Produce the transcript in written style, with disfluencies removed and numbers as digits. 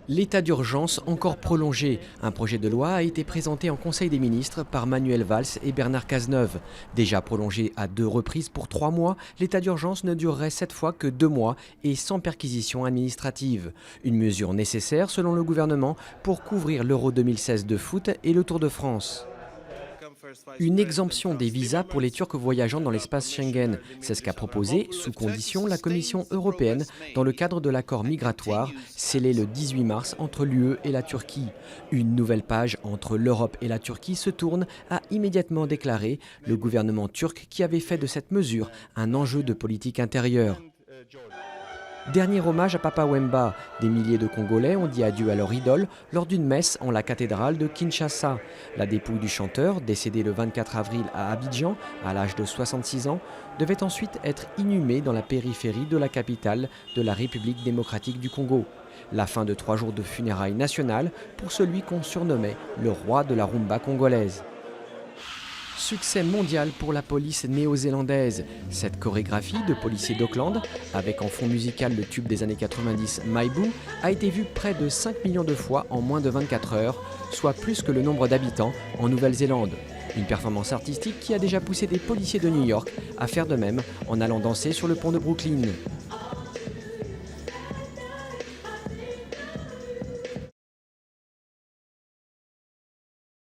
L'état d'urgence encore prolongé. Un projet de loi a été présenté en Conseil des ministres par Manuel Valls et Bernard Cazeneuve. Déjà prolongé à 2 reprises pour 3 mois, l'état d'urgence ne durerait cette fois que 2 mois et sans perquisition administrative. Une mesure nécessaire selon le gouvernement pour couvrir l'Euro 2016 de foot et le Tour de France. Une exemption des visas pour les Turcs voyageant dans l'espace Schengen. C'est ce qu'a proposé, sous condition, la Commission européenne dans le cadre de l'accord migratoire scellé le 18 mars entre l'UE et la Turquie. Une nouvelle page entre l'Europe et la Turquie se tourne, a immédiatement déclaré le gouvernement turc qui avait fait de cette mesure un enjeu de politique intérieure. Dernier hommage à Papa Wemba. Des milliers de Congolais ont dit adieu à leur idole lors d'une messe en la cathédrale de Kinshasa. La dépouille du chanteur, décédé le 24 avril à Abidjan, à l'âge de 66 ans, devait ensuite être inhumée dans la périphérie de la capitale de la République démocratique du Congo. La fin de 3 jours de funérailles nationales pour celui qu'on surnommait le roi de la rumba congolaise. Succès mondial pour la police néo-zélandaise. Cette chorégraphie de policiers d'Auckland, avec en fond musical le tube des années 90 My Boo, a été vue près de 5 millions de fois en moins de 24 heures, soit plus que le nombre d'habitants en Nouvelle-Zélande. Une performance artistique qui a déjà poussé des policiers de New York à faire de même en allant danser sur le pont de Brooklyn.